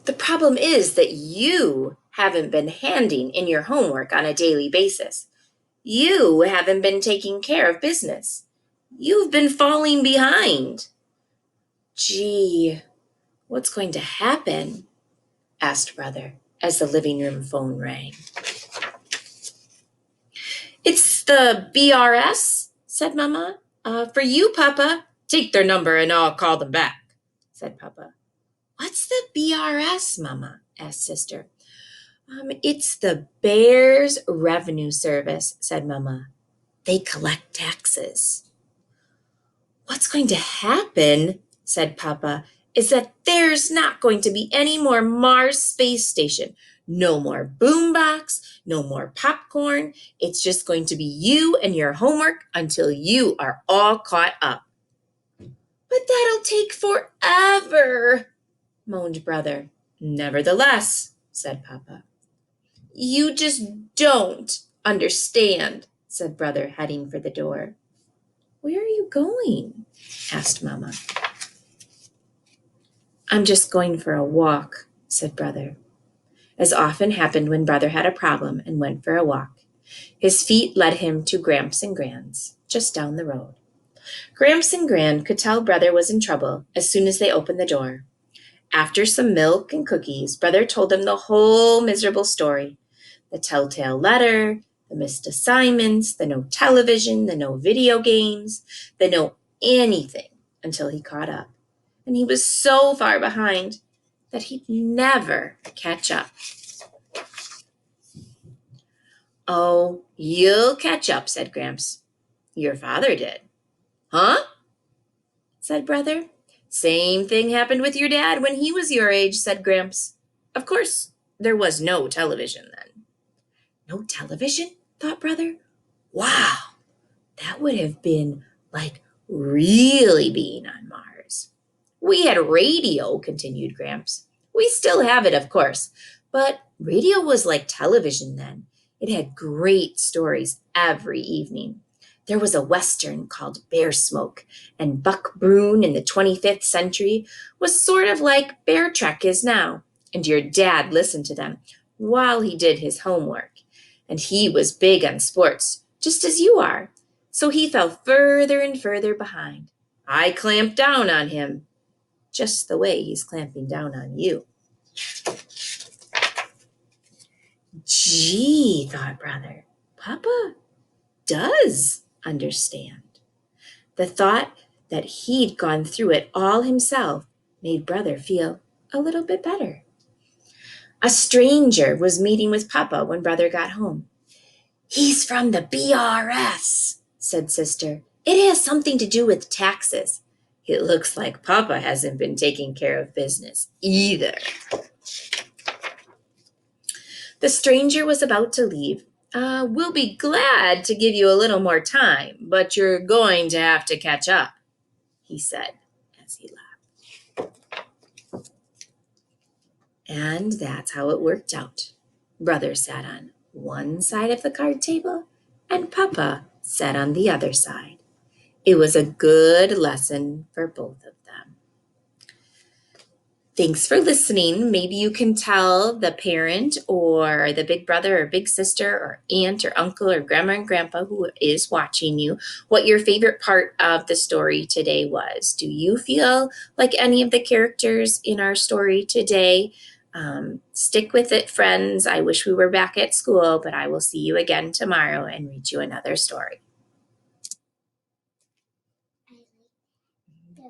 The problem is that you haven't been handing in your homework on a daily basis. You haven't been taking care of business. You've been falling behind. Gee, what's going to happen? Asked Brother as the living room phone rang. It's the BRS, said Mama. For you, Papa. Take their number and I'll call them back, said Papa. What's the BRS, Mama? Asked Sister. It's the Bears Revenue Service, said Mama. They collect taxes. What's going to happen, said Papa, is that there's not going to be any more Mars space station. No more boombox, no more popcorn. It's just going to be you and your homework until you are all caught up. But that'll take forever, moaned Brother. Nevertheless, said Papa. You just don't understand, said Brother, heading for the door. Where are you going? Asked Mama. I'm just going for a walk, said Brother. As often happened when Brother had a problem and went for a walk, his feet led him to Gramps and Gran's, just down the road. Gramps and Gran could tell Brother was in trouble as soon as they opened the door. After some milk and cookies, Brother told them the whole miserable story. The telltale letter, the missed assignments, the no television, the no video games, the no anything until he caught up. And he was so far behind that he'd never catch up. Oh, you'll catch up, said Gramps. Your father did. Huh? Said Brother. Same thing happened with your dad when he was your age, said Gramps. Of course, there was no television then. No television? Thought Brother. Wow, that would have been like really being on Mars. We had radio, continued Gramps. We still have it, of course, but radio was like television then. It had great stories every evening. There was a Western called Bear Smoke, and Buck Broon in the 25th century was sort of like Bear Trek is now, and your dad listened to them while he did his homework. And he was big on sports, just as you are, so he fell further and further behind. I clamped down on him, just the way he's clamping down on you. Gee, thought Brother, Papa does understand. The thought that he'd gone through it all himself made Brother feel a little bit better. A stranger was meeting with Papa when Brother got home. He's from the BRS, said Sister. It has something to do with taxes. It looks like Papa hasn't been taking care of business either. The stranger was about to leave. We'll be glad to give you a little more time, but you're going to have to catch up, he said as he laughed. And that's how it worked out. Brother sat on one side of the card table, and Papa sat on the other side. It was a good lesson for both of them. Thanks for listening. Maybe you can tell the parent or the big brother or big sister or aunt or uncle or grandma and grandpa who is watching you what your favorite part of the story today was. Do you feel like any of the characters in our story today? Stick with it, friends. I wish we were back at school, but I will see you again tomorrow and read you another story.